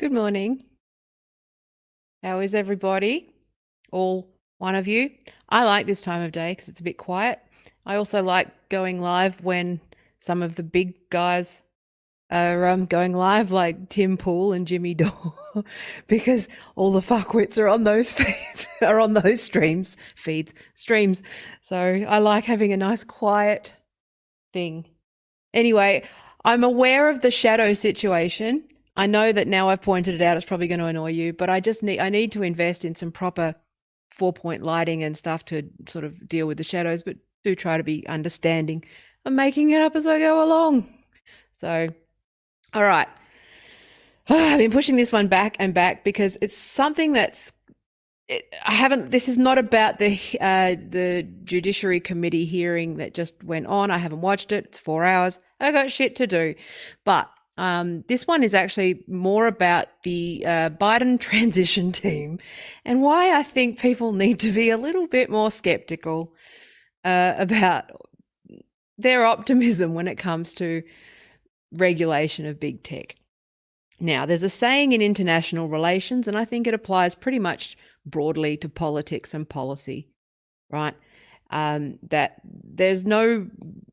Good morning. How is everybody? All one of you? I like this time of day because it's a bit quiet. I also like going live when some of the big guys are going live, like Tim Pool and Jimmy Dore, because all the fuckwits are on those feeds, are on those streams. So I like having a nice quiet thing. Anyway, I'm aware of the shadow situation. I know that now I've pointed it out, it's probably going to annoy you, but I need to invest in some proper 4-point lighting and stuff to sort of deal with the shadows, but do try to be understanding. I'm making it up as I go along. So, all right. I've been pushing this one back and back because it's something that's this is not about the Judiciary Committee hearing that just went on. I haven't watched it. It's 4 hours. I got shit to do. But this one is actually more about the Biden transition team and why I think people need to be a little bit more skeptical about their optimism when it comes to regulation of big tech. Now, there's a saying in international relations, and I think it applies pretty much broadly to politics and policy, right? That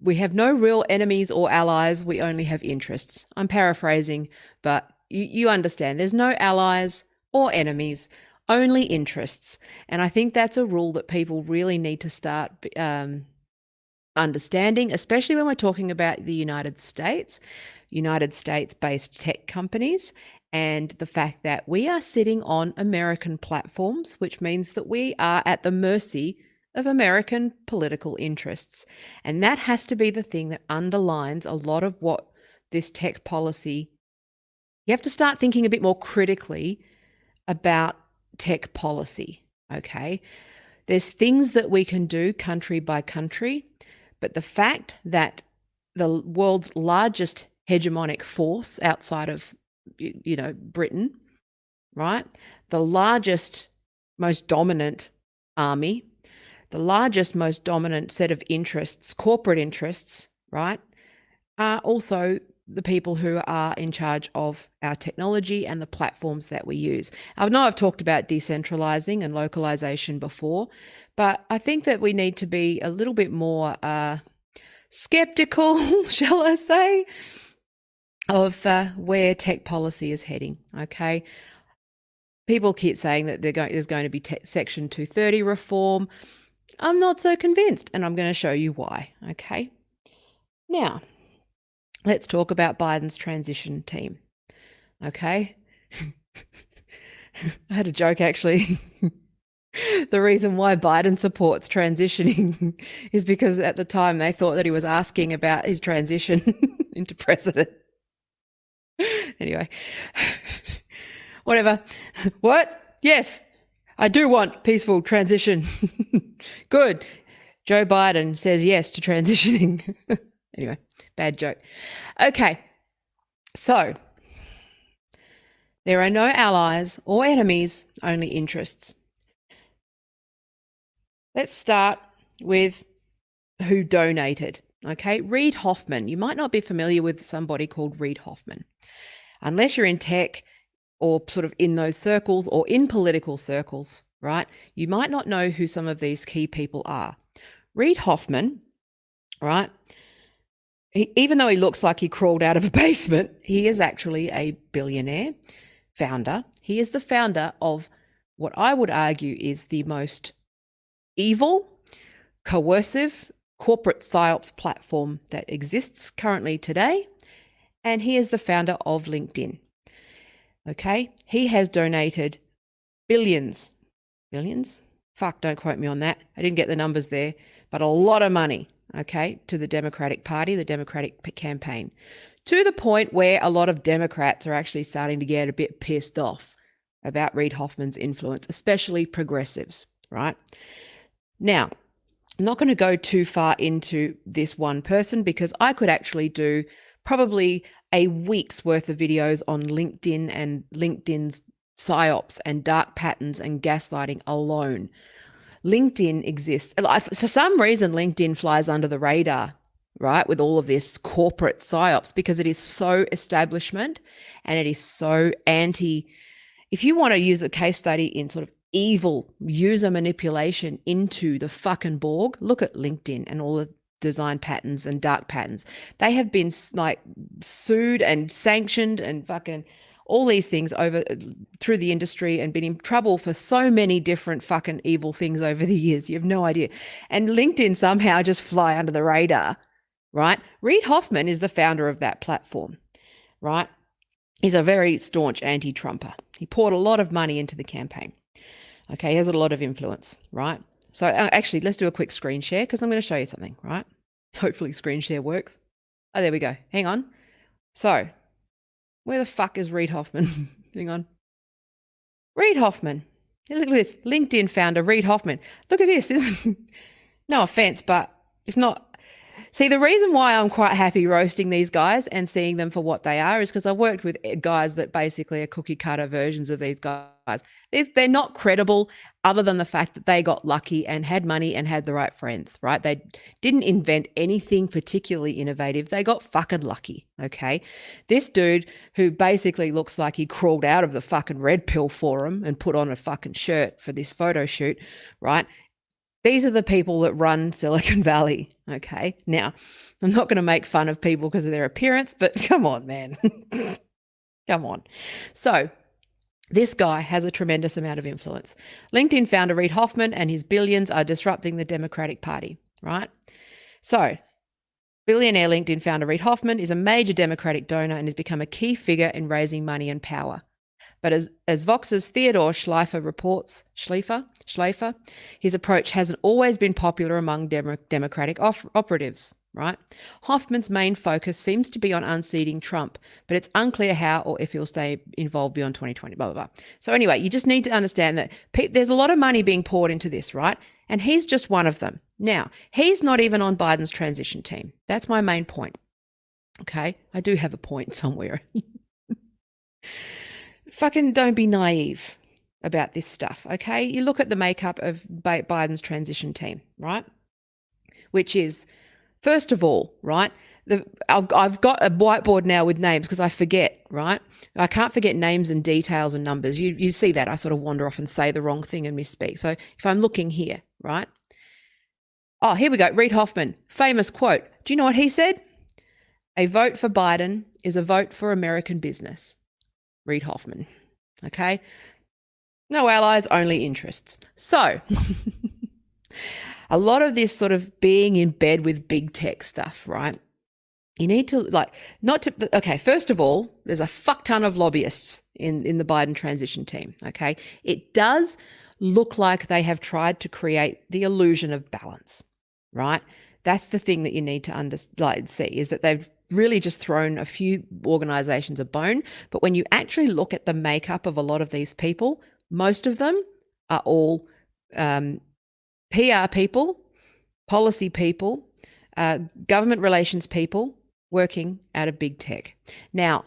we have no real enemies or allies, we only have interests. I'm paraphrasing, but you understand. There's no allies or enemies, only interests. And I think that's a rule that people really need to start understanding, especially when we're talking about the United States-based tech companies, and the fact that we are sitting on American platforms, which means that we are at the mercy of American political interests. And that has to be the thing that underlines a lot of what this tech policy, you have to start thinking a bit more critically about tech policy, okay? There's things that we can do country by country, but the fact that the world's largest hegemonic force outside of, Britain, right? The largest, most dominant army, the largest, most dominant set of interests, corporate interests, right, are also the people who are in charge of our technology and the platforms that we use. I know I've talked about decentralizing and localization before, but I think that we need to be a little bit more skeptical, shall I say, of where tech policy is heading, okay? People keep saying that there's going to be Section 230 reform. I'm not so convinced, and I'm going to show you why, okay? Now, let's talk about Biden's transition team, okay? I had a joke, actually. The reason why Biden supports transitioning is because at the time they thought that he was asking about his transition into president. Anyway, whatever. What? Yes, I do want peaceful transition. Good. Joe Biden says yes to transitioning. Anyway, bad joke. Okay, so there are no allies or enemies, only interests. Let's start with who donated. Okay, Reid Hoffman. You might not be familiar with somebody called Reid Hoffman. Unless you're in tech or sort of in those circles or in political circles, right? You might not know who some of these key people are. Reid Hoffman, right? Even though he looks like he crawled out of a basement, he is actually a billionaire founder. He is the founder of what I would argue is the most evil, coercive corporate psyops platform that exists currently today. And he is the founder of LinkedIn. Okay, he has donated billions. Fuck, don't quote me on that. I didn't get the numbers there, but a lot of money, okay, to the Democratic Party, the Democratic campaign, to the point where a lot of Democrats are actually starting to get a bit pissed off about Reid Hoffman's influence, especially progressives, right? Now, I'm not going to go too far into this one person because I could actually do probably a week's worth of videos on LinkedIn and LinkedIn's psyops and dark patterns and gaslighting alone. LinkedIn exists. For some reason, LinkedIn flies under the radar, right, with all of this corporate psyops, because it is so establishment and it is so anti. If you want to use a case study in sort of evil user manipulation into the fucking Borg, look at LinkedIn and all the design patterns and dark patterns. They have been like sued and sanctioned and fucking all these things over through the industry and been in trouble for so many different fucking evil things over the years. You have no idea. And LinkedIn somehow just fly under the radar, right? Reid Hoffman is the founder of that platform, right? He's a very staunch anti-Trumper. He poured a lot of money into the campaign. Okay, he has a lot of influence, right? So actually, let's do a quick screen share because I'm going to show you something, right? Hopefully screen share works. Oh, there we go. Hang on. So where the fuck is Reid Hoffman? Hang on. Reid Hoffman. Look at this. LinkedIn founder Reid Hoffman. Look at this. No offense, but if not, see, the reason why I'm quite happy roasting these guys and seeing them for what they are is because I worked with guys that basically are cookie cutter versions of these guys. They're not credible other than the fact that they got lucky and had money and had the right friends, right? They didn't invent anything particularly innovative. They got fucking lucky, okay? This dude who basically looks like he crawled out of the fucking red pill forum and put on a fucking shirt for this photo shoot, right? These are the people that run Silicon Valley, okay? Now, I'm not going to make fun of people because of their appearance, but come on, man. Come on. So this guy has a tremendous amount of influence. LinkedIn founder Reid Hoffman and his billions are disrupting the Democratic Party, right? So billionaire LinkedIn founder Reid Hoffman is a major Democratic donor and has become a key figure in raising money and power. But as Vox's Theodore Schleifer reports, Schleifer, his approach hasn't always been popular among Democratic operatives, right? Hoffman's main focus seems to be on unseating Trump, but it's unclear how or if he'll stay involved beyond 2020, blah, blah, blah. So anyway, you just need to understand that there's a lot of money being poured into this, right? And he's just one of them. Now, he's not even on Biden's transition team. That's my main point. Okay? I do have a point somewhere. Fucking don't be naive about this stuff, okay? You look at the makeup of Biden's transition team, right? Which is, first of all, right, I've got a whiteboard now with names because I forget, right? I can't forget names and details and numbers. You see that. I sort of wander off and say the wrong thing and misspeak. So if I'm looking here, right? Oh, here we go. Reid Hoffman, famous quote. Do you know what he said? A vote for Biden is a vote for American business. Reid Hoffman, okay? No allies, only interests. So a lot of this sort of being in bed with big tech stuff, right? You need to okay, first of all, there's a fuck ton of lobbyists in the Biden transition team, okay? It does look like they have tried to create the illusion of balance, right? That's the thing that you need to see is that they've really just thrown a few organizations a bone. But when you actually look at the makeup of a lot of these people, most of them are all PR people, policy people, government relations people working out of big tech. Now,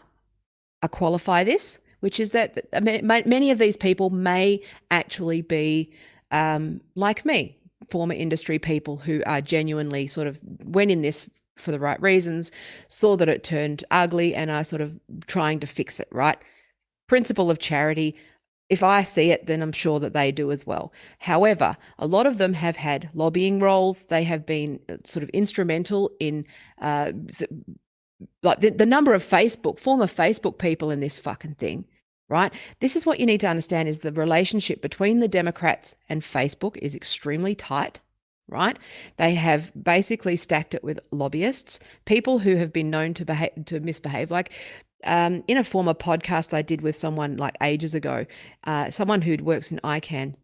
I qualify this, which is that many of these people may actually be like me, former industry people who are genuinely sort of went in this for the right reasons, saw that it turned ugly and are sort of trying to fix it, right? Principle of charity. If I see it, then I'm sure that they do as well. However, a lot of them have had lobbying roles. They have been sort of instrumental in like the number of former Facebook people in this fucking thing, right? This is what you need to understand is the relationship between the Democrats and Facebook is extremely tight, right? They have basically stacked it with lobbyists, people who have been known to misbehave. Like in a former podcast I did with someone like ages ago, someone who works in ICANN,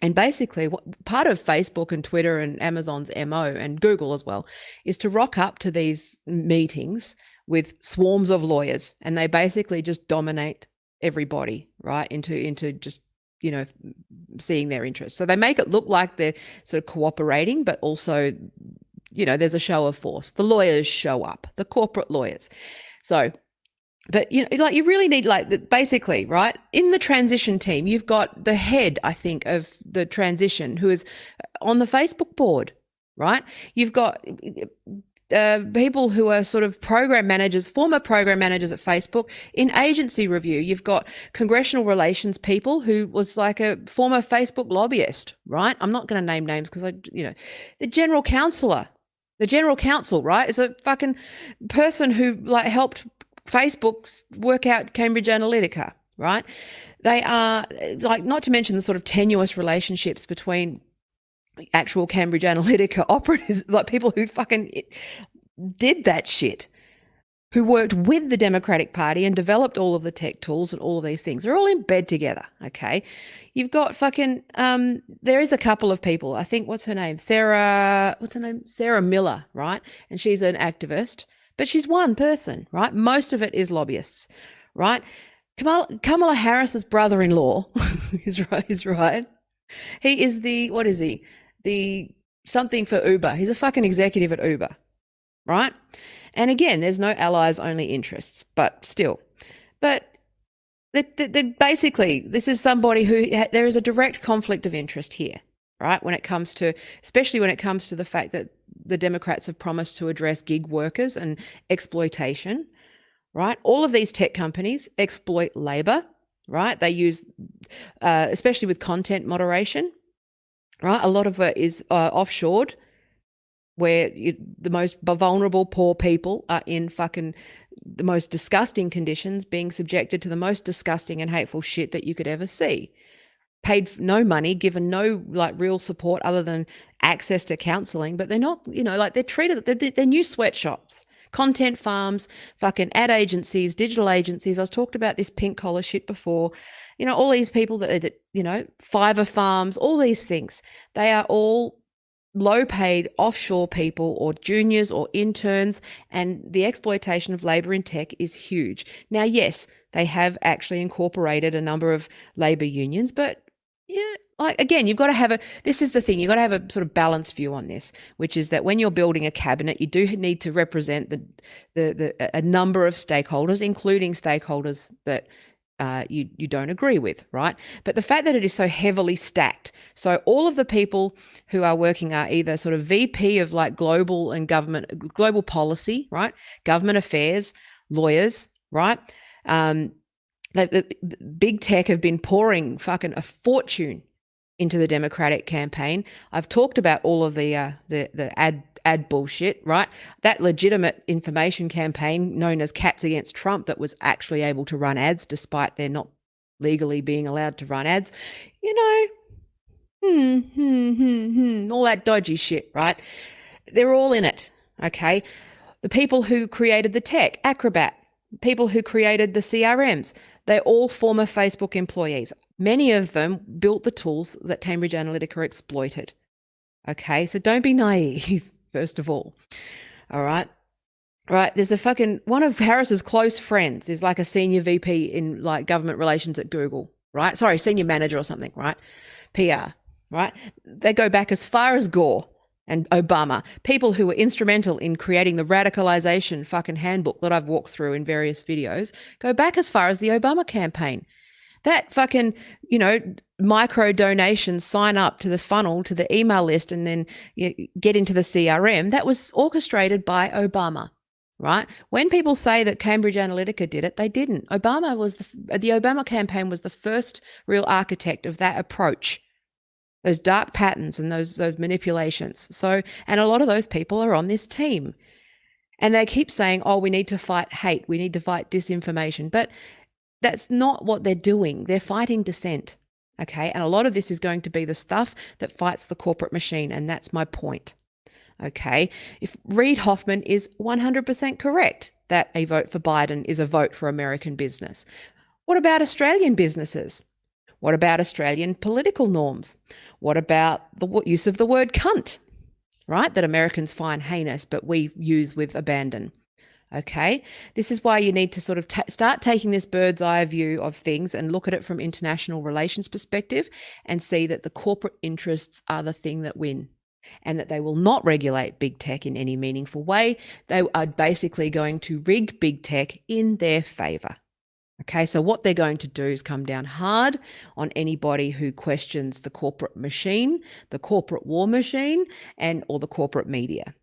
and basically part of Facebook and Twitter and Amazon's MO and Google as well is to rock up to these meetings with swarms of lawyers, and they basically just dominate everybody, right, into just seeing their interests. So they make it look like they're sort of cooperating, but also, there's a show of force. The lawyers show up, the corporate lawyers. So, but, you really need basically, right, in the transition team, you've got the head, I think, of the transition who is on the Facebook board, right? You've got people who are sort of program managers, former program managers at Facebook in agency review. You've got congressional relations people who was like a former Facebook lobbyist, right? I'm not going to name names because the general counselor, right, is a fucking person who like helped Facebook work out Cambridge Analytica, right? They are like, not to mention the sort of tenuous relationships between actual Cambridge Analytica operatives, like people who fucking did that shit, who worked with the Democratic Party and developed all of the tech tools and all of these things. They're all in bed together, okay? You've got fucking, there is a couple of people, I think, what's her name? Sarah Miller, right? And she's an activist, but she's one person, right? Most of it is lobbyists, right? Kamala Harris's brother-in-law is right. He is what is he? The something for Uber. He's a fucking executive at Uber, right? And again, there's no allies, only interests, but still. But basically, this is somebody who, there is a direct conflict of interest here, right? Especially when it comes to the fact that the Democrats have promised to address gig workers and exploitation, right? All of these tech companies exploit labor, right? They use, especially with content moderation, right? A lot of it is offshored, where the most vulnerable poor people are in fucking the most disgusting conditions, being subjected to the most disgusting and hateful shit that you could ever see. Paid no money, given no like real support other than access to counseling, but they're not, they're treated, they're new sweatshops. Content farms, fucking ad agencies, digital agencies. I was talked about this pink collar shit before. All these people that Fiverr farms, all these things. They are all low-paid offshore people or juniors or interns, and the exploitation of labor in tech is huge. Now, yes, they have actually incorporated a number of labor unions, but yeah, like again, you've got to this is the thing, you've got to have a sort of balanced view on this, which is that when you're building a cabinet, you do need to represent a number of stakeholders, including stakeholders that you don't agree with, right? But the fact that it is so heavily stacked, so all of the people who are working are either sort of VP of like global policy, right? Government affairs, lawyers, right? The big tech have been pouring fucking a fortune into the Democratic campaign. I've talked about all of the ad bullshit, right? That legitimate information campaign known as Cats Against Trump that was actually able to run ads despite their not legally being allowed to run ads. All that dodgy shit, right? They're all in it, okay? The people who created the tech, Acrobat, people who created the CRMs, they're all former Facebook employees. Many of them built the tools that Cambridge Analytica exploited. Okay, so don't be naive, first of all. All right. Right. There's one of Harris's close friends is like a senior VP in like government relations at Google, right? Sorry, senior manager or something, right? PR, right? They go back as far as Gore and Obama, people who were instrumental in creating the radicalization fucking handbook that I've walked through in various videos, go back as far as the Obama campaign. That fucking, micro donations, sign up to the funnel, to the email list, and then get into the CRM, that was orchestrated by Obama, right? When people say that Cambridge Analytica did it, they didn't. The Obama campaign was the first real architect of that approach, those dark patterns and those manipulations. So, and a lot of those people are on this team. And they keep saying, we need to fight hate, we need to fight disinformation. But that's not what they're doing. They're fighting dissent, okay? And a lot of this is going to be the stuff that fights the corporate machine, and that's my point, okay? If Reid Hoffman is 100% correct that a vote for Biden is a vote for American business, what about Australian businesses? What about Australian political norms? What about the use of the word cunt, right? That Americans find heinous, but we use with abandon. Okay, this is why you need to sort of start taking this bird's eye view of things and look at it from international relations perspective and see that the corporate interests are the thing that win and that they will not regulate big tech in any meaningful way. They are basically going to rig big tech in their favor. Okay, so what they're going to do is come down hard on anybody who questions the corporate machine, the corporate war machine, or the corporate media.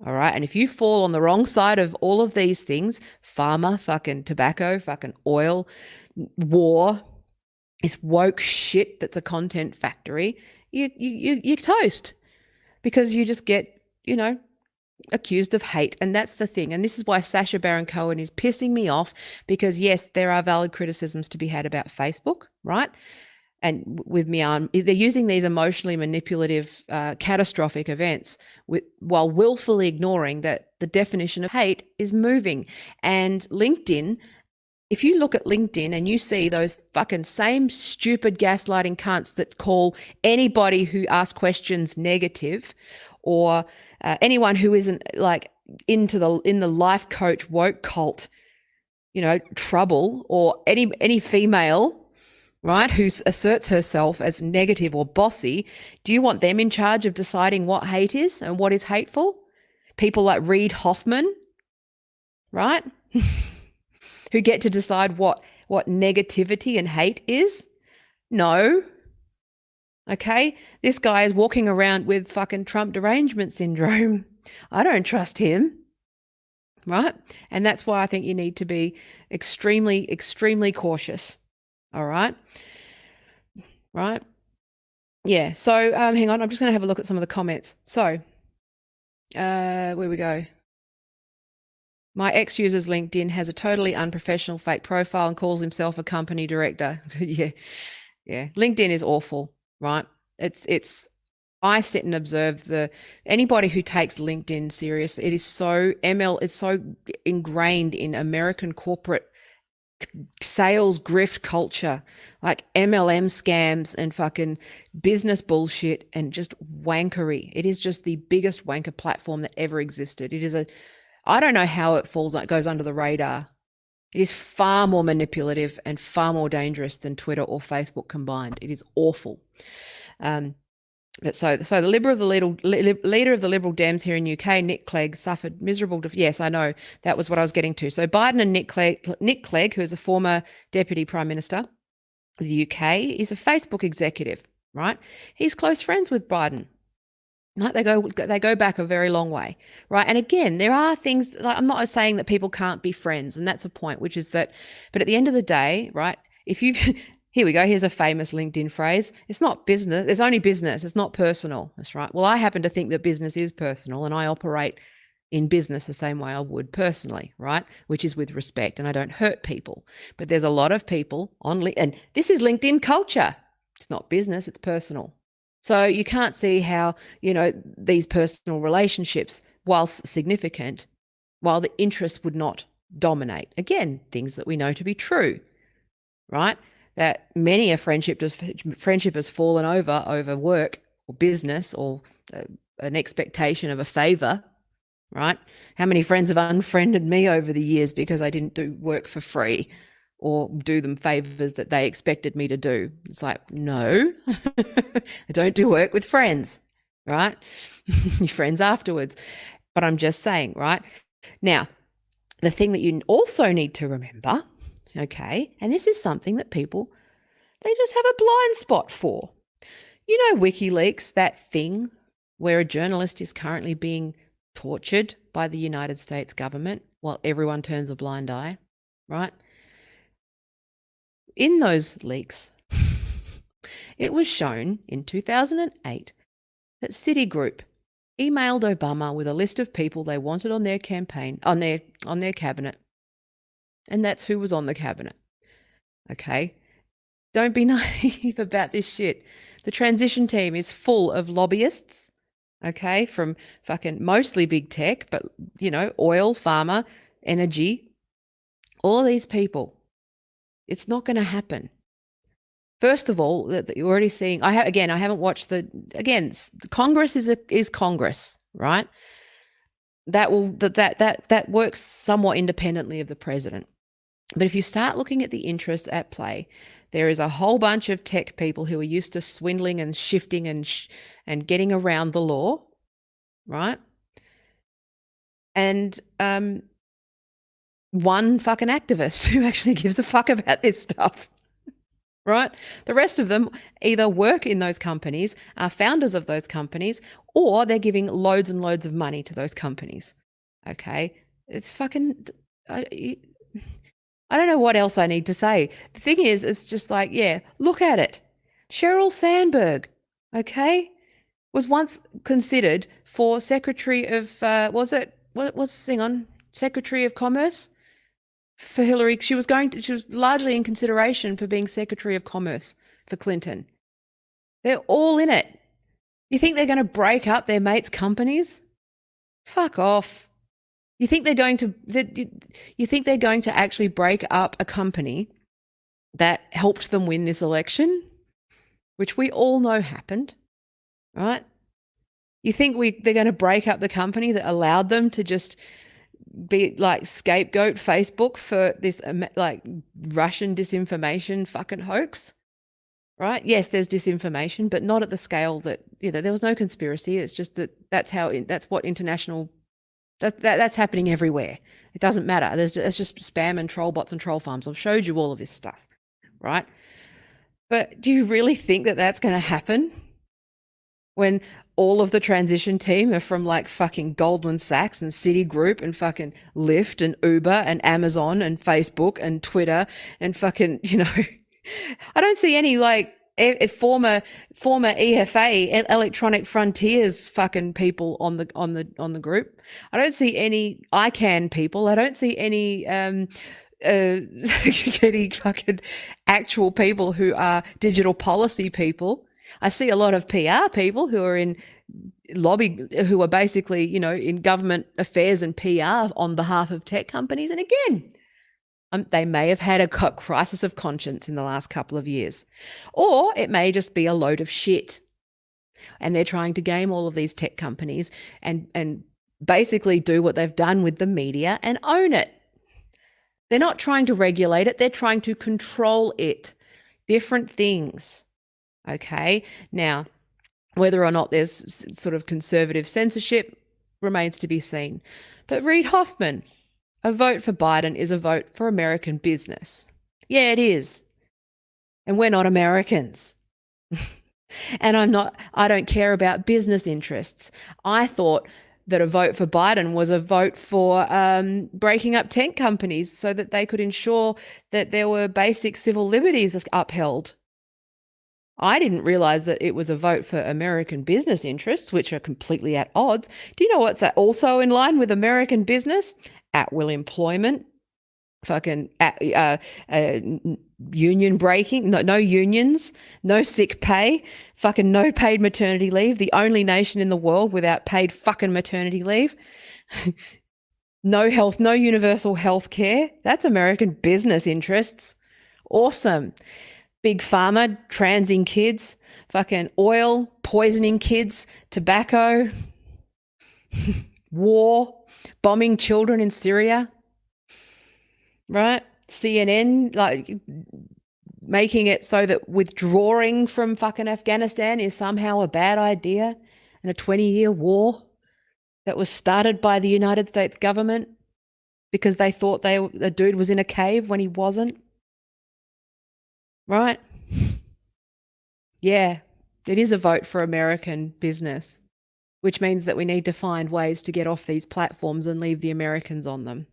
All right. And if you fall on the wrong side of all of these things, pharma, fucking tobacco, fucking oil, war, this woke shit that's a content factory, you're toast, because you just get, accused of hate. And that's the thing. And this is why Sacha Baron Cohen is pissing me off, because yes, there are valid criticisms to be had about Facebook, right? And with Myanmar, they're using these emotionally manipulative, catastrophic events while willfully ignoring that the definition of hate is moving. And LinkedIn, if you look at LinkedIn and you see those fucking same stupid gaslighting cunts that call anybody who asks questions negative, or anyone who isn't like in the life coach woke cult, trouble, or any female, right, who asserts herself as negative or bossy, do you want them in charge of deciding what hate is and what is hateful? People like Reid Hoffman, right, who get to decide what negativity and hate is? No. Okay, this guy is walking around with fucking Trump derangement syndrome. I don't trust him, right? And that's why I think you need to be extremely, extremely cautious. All right. Right. Yeah. So hang on. I'm just going to have a look at some of the comments. So where we go. My ex uses LinkedIn, has a totally unprofessional fake profile and calls himself a company director. Yeah. Yeah. LinkedIn is awful, right? I sit and observe anybody who takes LinkedIn serious. It is so it's so ingrained in American corporate sales grift culture, like MLM scams and fucking business bullshit and just wankery. It is just the biggest wanker platform that ever existed. I don't know how it goes under the radar. It is far more manipulative and far more dangerous than Twitter or Facebook combined. It is awful. But so the leader of the Liberal Dems here in UK, Nick Clegg, suffered miserable. Yes, I know, that was what I was getting to. So Biden and Nick Clegg, who is a former Deputy Prime Minister of the UK, is a Facebook executive, right? He's close friends with Biden. Like they go back a very long way, right? And again, there are things, like, I'm not saying that people can't be friends, and that's a point, which is that, but at the end of the day, right, if you've here we go. Here's a famous LinkedIn phrase. It's not business. It's only business. It's not personal. That's right. Well, I happen to think that business is personal, and I operate in business the same way I would personally, right? Which is with respect, and I don't hurt people. But there's a lot of people and this is LinkedIn culture. It's not business. It's personal. So you can't see how, these personal relationships, whilst significant, while the interests would not dominate. Again, things that we know to be true, right? That many a friendship has fallen over work or business or an expectation of a favor, right? How many friends have unfriended me over the years because I didn't do work for free or do them favors that they expected me to do? It's like, no, I don't do work with friends, right? Your friends afterwards. But I'm just saying, right? Now, the thing that you also need to remember, okay, and this is something that people, they just have a blind spot for. WikiLeaks, that thing where a journalist is currently being tortured by the United States government while everyone turns a blind eye, right? In those leaks, it was shown in 2008 that Citigroup emailed Obama with a list of people they wanted on their campaign, on their cabinet. And that's who was on the cabinet. Okay? Don't be naive about this shit. The transition team is full of lobbyists, okay, from fucking mostly big tech, but, oil, pharma, energy, all these people. It's not going to happen. First of all, that you're already seeing, I haven't watched Congress is Congress, right? That works somewhat independently of the president. But if you start looking at the interests at play, there is a whole bunch of tech people who are used to swindling and shifting and getting around the law, right? And one fucking activist who actually gives a fuck about this stuff, right? The rest of them either work in those companies, are founders of those companies, or they're giving loads and loads of money to those companies. Okay. It's fucking, I don't know what else I need to say. The thing is, it's just like, yeah, look at it. Sheryl Sandberg, okay, was once considered for Secretary of, was it, what was the thing on? Secretary of Commerce for Hillary. She was largely in consideration for being Secretary of Commerce for Clinton. They're all in it. You think they're going to break up their mates' companies? Fuck off. You think they're going to actually break up a company that helped them win this election, which we all know happened, right? You think they're going to break up the company that allowed them to just be like scapegoat Facebook for this like Russian disinformation fucking hoax? Right? Yes, there's disinformation, but not at the scale that, there was no conspiracy. It's just that's what international, that's happening everywhere. It doesn't matter. It's just spam and troll bots and troll farms. I've showed you all of this stuff, right? But do you really think that that's going to happen when all of the transition team are from like fucking Goldman Sachs and Citigroup and fucking Lyft and Uber and Amazon and Facebook and Twitter and fucking, I don't see any like former EFA, Electronic Frontiers fucking people on the group. I don't see any ICANN people. I don't see any any fucking actual people who are digital policy people. I see a lot of PR people who are in who are basically, in government affairs and PR on behalf of tech companies. And again, they may have had a crisis of conscience in the last couple of years, or it may just be a load of shit. And they're trying to game all of these tech companies and basically do what they've done with the media and own it. They're not trying to regulate it. They're trying to control it. Different things. Okay. Now, whether or not there's sort of conservative censorship remains to be seen. But Reid Hoffman, a vote for Biden is a vote for American business. Yeah, it is. And we're not Americans. And I don't care about business interests. I thought that a vote for Biden was a vote for breaking up tech companies so that they could ensure that there were basic civil liberties upheld. I didn't realize that it was a vote for American business interests, which are completely at odds. Do you know what's also in line with American business? At-will employment, fucking union breaking, no unions, no sick pay, fucking no paid maternity leave, the only nation in the world without paid fucking maternity leave, no universal health care. That's American business interests. Awesome. Big pharma, transing kids, fucking oil, poisoning kids, tobacco, war, bombing children in Syria, right? CNN, like making it so that withdrawing from fucking Afghanistan is somehow a bad idea in a 20-year war that was started by the United States government because they thought the dude was in a cave when he wasn't. Right? Yeah, it is a vote for American business, which means that we need to find ways to get off these platforms and leave the Americans on them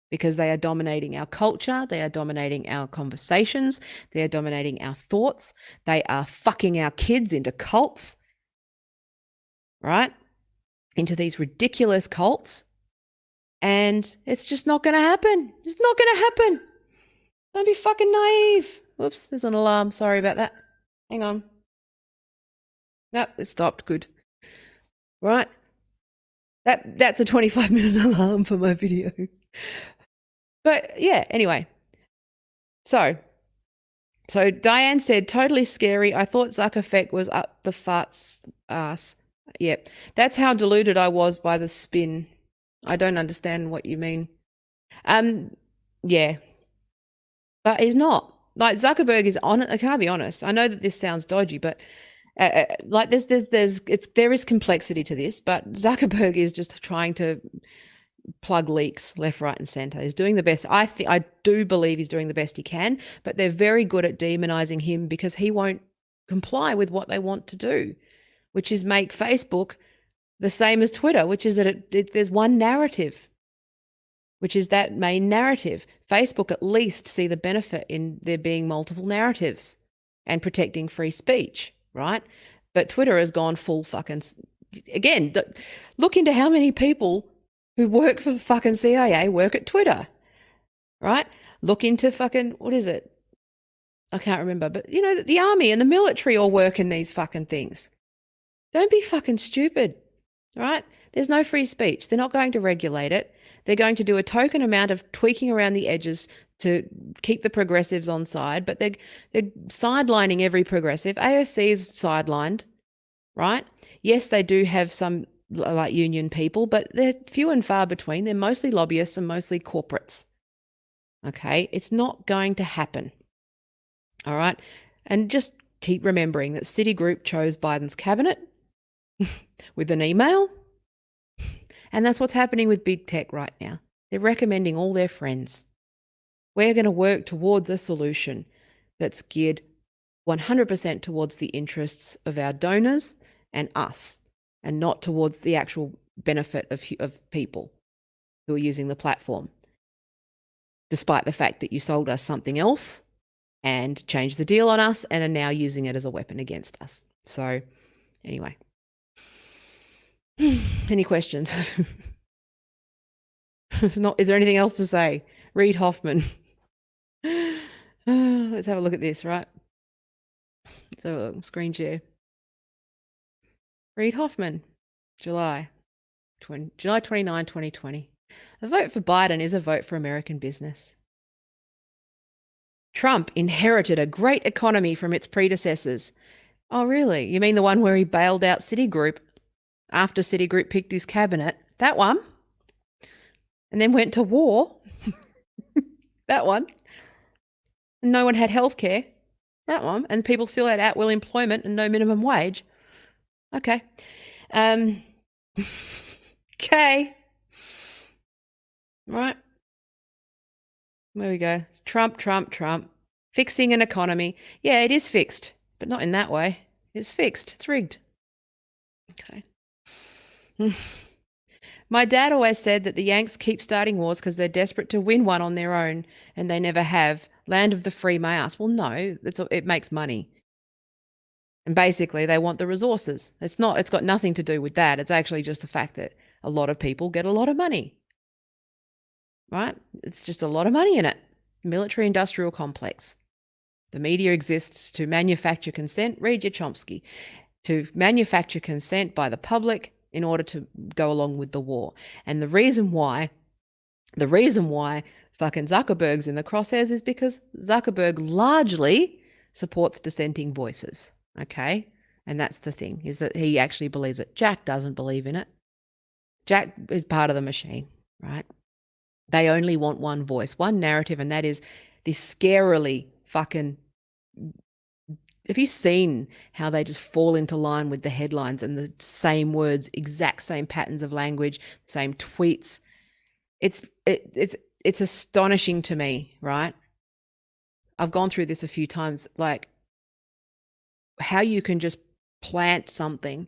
because they are dominating our culture, they are dominating our conversations, they are dominating our thoughts, they are fucking our kids into cults, right? Into these ridiculous cults. And it's just not going to happen. It's not going to happen. Don't be fucking naive. Whoops, there's an alarm. Sorry about that. Hang on. Nope, it stopped. Good. Right. That's a 25-minute alarm for my video. But yeah, anyway. So Diane said, totally scary. I thought Zuckerfeck was up the fart's ass. Yep. That's how deluded I was by the spin. I don't understand what you mean. Yeah. But he's not. Like Zuckerberg is on it. Can I be honest? I know that this sounds dodgy, but like there is complexity to this, but Zuckerberg is just trying to plug leaks left, right, and center. He's doing the best. I do believe he's doing the best he can, but they're very good at demonizing him because he won't comply with what they want to do, which is make Facebook The same as Twitter, which is that there's one narrative, which is that main narrative. Facebook at least see the benefit in there being multiple narratives and protecting free speech, right? But Twitter has gone full fucking. Again, look into how many people who work for the fucking CIA work at Twitter, right? Look into fucking, what is it? I can't remember, but you know, the army and the military all work in these fucking things. Don't be fucking stupid, right? There's no free speech. They're not going to regulate it. They're going to do a token amount of tweaking around the edges to keep the progressives on side, but they're sidelining every progressive. AOC is sidelined, right? Yes, they do have some like union people, but they're few and far between. They're mostly lobbyists and mostly corporates. Okay, it's not going to happen. All right, and just keep remembering that Citigroup chose Biden's cabinet with an email. And that's what's happening with big tech right now. They're recommending all their friends. We're going to work towards a solution that's geared 100% towards the interests of our donors and us, and not towards the actual benefit of people who are using the platform, despite the fact that you sold us something else and changed the deal on us and are now using it as a weapon against us. So anyway, any questions? Is there anything else to say? Reid Hoffman. Let's have a look at this, right? Let's have a look. Screen share. Reid Hoffman, July 29, 2020. A vote for Biden is a vote for American business. Trump inherited a great economy from its predecessors. Oh, really? You mean the one where he bailed out Citigroup after Citigroup picked his cabinet? That one? And then went to war? That one? And no one had health care? That one? And people still had at-will employment and no minimum wage? Okay. Okay. Right. There we go. It's Trump. Fixing an economy. Yeah, it is fixed, but not in that way. It's fixed. It's rigged. Okay. My dad always said that the Yanks keep starting wars because they're desperate to win one on their own, and they never have. Land of the free, my ass. Well, no, it makes money. And basically, they want the resources. It's got nothing to do with that. It's actually just the fact that a lot of people get a lot of money, right? It's just a lot of money in it. Military-industrial complex. The media exists to manufacture consent. Read your Chomsky. To manufacture consent by the public in order to go along with the war. And the reason why fucking Zuckerberg's in the crosshairs is because Zuckerberg largely supports dissenting voices. Okay? And that's the thing, is that he actually believes it. Jack doesn't believe in it. Jack is part of the machine, right? They only want one voice, one narrative, and that is this scarily fucking. Have you seen how they just fall into line with the headlines and the same words, exact same patterns of language, same tweets? It's astonishing to me, right? I've gone through this a few times, like how you can just plant something,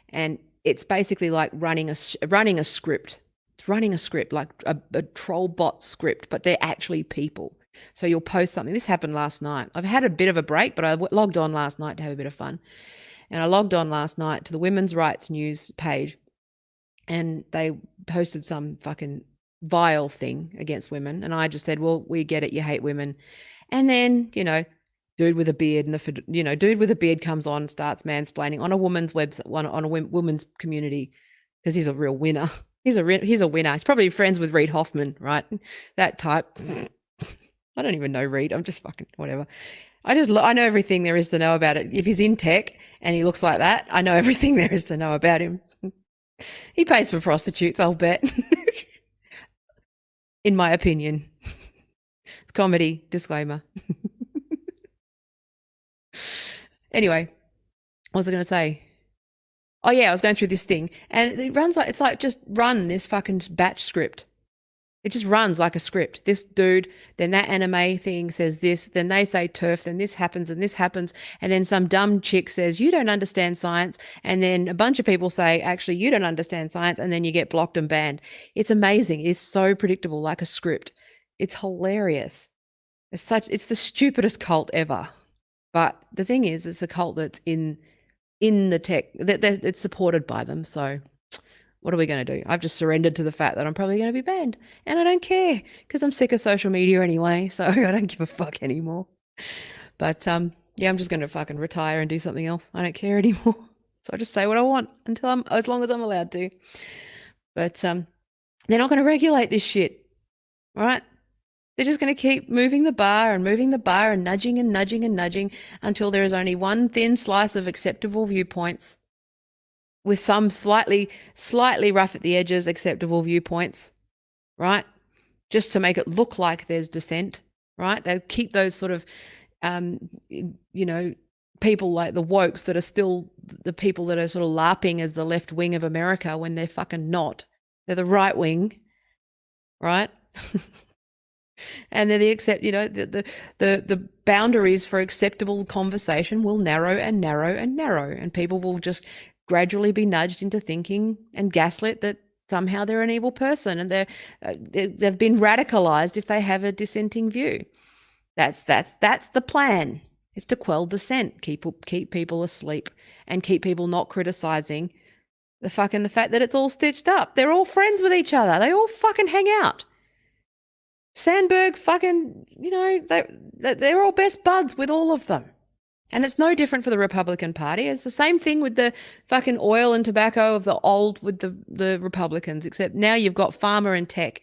and it's basically like running a script. It's running a script, like a troll bot script, but they're actually people. So you'll post something. This happened last night. I've had a bit of a break, but I logged on last night to have a bit of fun. And I logged on last night to the Women's Rights News page, and they posted some fucking vile thing against women. And I just said, well, we get it. You hate women. And then, dude with a beard dude with a beard comes on and starts mansplaining on a woman's website, on a women's community, because he's a real winner. He's a winner. He's probably friends with Reid Hoffman, right? That type. I don't even know Reid. I'm just fucking whatever. I know everything there is to know about it. If he's in tech and he looks like that, I know everything there is to know about him. He pays for prostitutes, I'll bet. In my opinion. It's comedy, disclaimer. Anyway, what was I going to say? Oh yeah, I was going through this thing, and it's like just run this fucking batch script. It just runs like a script. This dude, then that anime thing says this, then they say turf, then this happens and this happens. And then some dumb chick says, you don't understand science. And then a bunch of people say, actually, you don't understand science. And then you get blocked and banned. It's amazing. It's so predictable, like a script. It's hilarious. It's the stupidest cult ever. But the thing is, it's a cult that's in the tech, that it's supported by them. So what are we going to do? I've just surrendered to the fact that I'm probably going to be banned. And I don't care because I'm sick of social media anyway. So I don't give a fuck anymore. But yeah, I'm just going to fucking retire and do something else. I don't care anymore. So I just say what I want as long as I'm allowed to. But they're not going to regulate this shit, right? They're just going to keep moving the bar and nudging and nudging and nudging until there is only one thin slice of acceptable viewpoints with some slightly rough at the edges acceptable viewpoints, right? Just to make it look like there's dissent, right? They keep those sort of, people like the wokes that are still the people that are sort of LARPing as the left wing of America when they're fucking not. They're the right wing, right? And they're the boundaries for acceptable conversation will narrow and narrow and narrow, and people will just gradually be nudged into thinking and gaslit that somehow they're an evil person and they've been radicalized if they have a dissenting view. That's the plan. Is to quell dissent, keep people asleep, and keep people not criticizing the fact that it's all stitched up. They're all friends with each other. They all fucking hang out. Sandberg fucking, they're all best buds with all of them. And it's no different for the Republican Party. It's the same thing with the fucking oil and tobacco of the old with the Republicans, except now you've got pharma and tech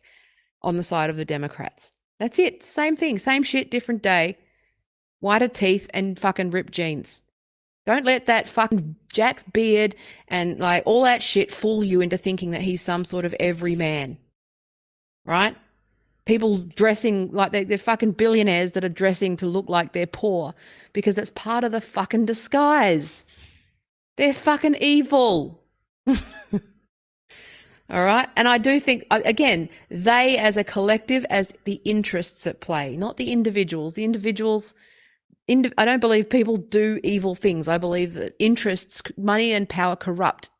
on the side of the Democrats. That's it. Same thing. Same shit, different day. Whiter teeth and fucking ripped jeans. Don't let that fucking Jack's beard and like all that shit fool you into thinking that he's some sort of everyman. Right? People dressing like they're fucking billionaires that are dressing to look like they're poor because that's part of the fucking disguise. They're fucking evil. All right. And I do think, again, they as a collective, as the interests at play, not the individuals. The individuals, I don't believe people do evil things. I believe that interests, money and power corrupt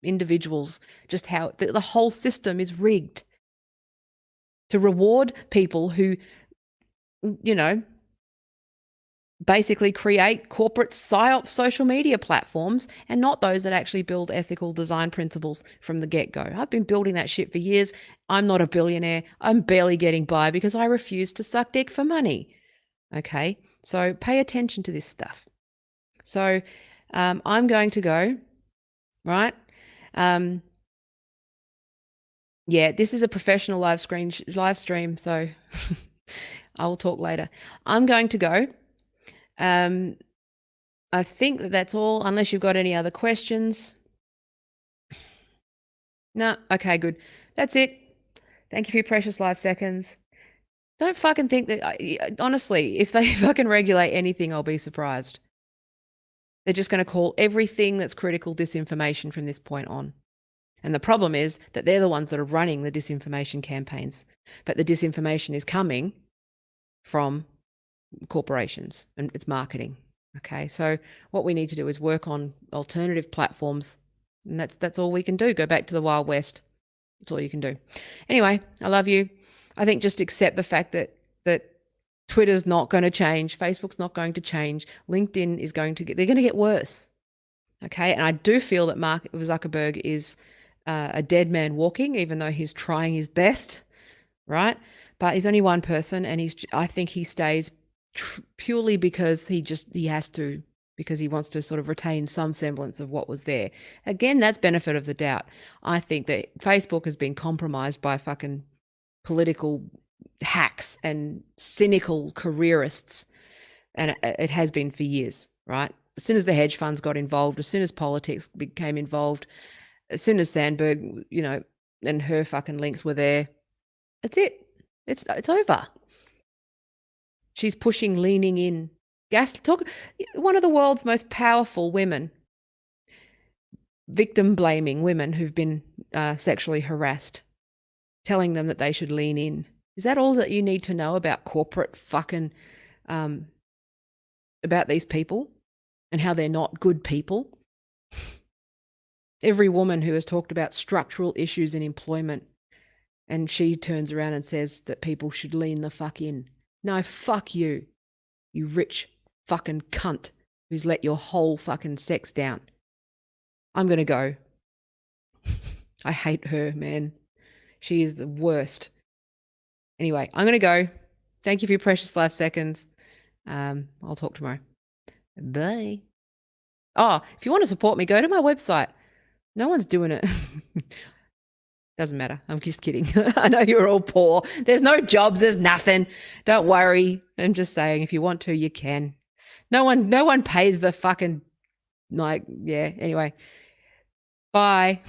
individuals, just how the whole system is rigged to reward people who, basically create corporate psyop social media platforms and not those that actually build ethical design principles from the get-go. I've been building that shit for years. I'm not a billionaire. I'm barely getting by because I refuse to suck dick for money. Okay, so pay attention to this stuff. So I'm going to go, right? Yeah, this is a professional live stream, so I will talk later. I'm going to go. I think that's all, unless you've got any other questions. No, okay, good. That's it. Thank you for your precious live seconds. Don't fucking think that, honestly, if they fucking regulate anything, I'll be surprised. They're just going to call everything that's critical disinformation from this point on. And the problem is that they're the ones that are running the disinformation campaigns. But the disinformation is coming from corporations and it's marketing. Okay, so what we need to do is work on alternative platforms, and that's all we can do. Go back to the Wild West. That's all you can do. Anyway, I love you. I think just accept the fact that Twitter's not going to change, Facebook's not going to change, LinkedIn is they're going to get worse. Okay, and I do feel that Mark Zuckerberg is a dead man walking, even though he's trying his best, right? But he's only one person, and I think he stays purely because he has to, because he wants to sort of retain some semblance of what was there. Again, that's benefit of the doubt. I think that Facebook has been compromised by fucking political hacks and cynical careerists, and it has been for years, right? As soon as the hedge funds got involved, as soon as politics became involved, as soon as Sandberg, and her fucking links were there, that's it. It's over. She's pushing, leaning in. One of the world's most powerful women, victim blaming women who've been sexually harassed. telling them that they should lean in. Is that all that you need to know about corporate fucking, about these people and how they're not good people? Every woman who has talked about structural issues in employment, and she turns around and says that people should lean the fuck in. No, fuck you, you rich fucking cunt who's let your whole fucking sex down. I'm going to go. I hate her, man. She is the worst. Anyway, I'm going to go. Thank you for your precious life seconds. I'll talk tomorrow. Bye. Oh, if you want to support me, go to my website. No one's doing it. Doesn't matter. I'm just kidding. I know you're all poor. There's no jobs. There's nothing. Don't worry. I'm just saying, if you want to, you can. No one pays the fucking, like, yeah. Anyway, bye.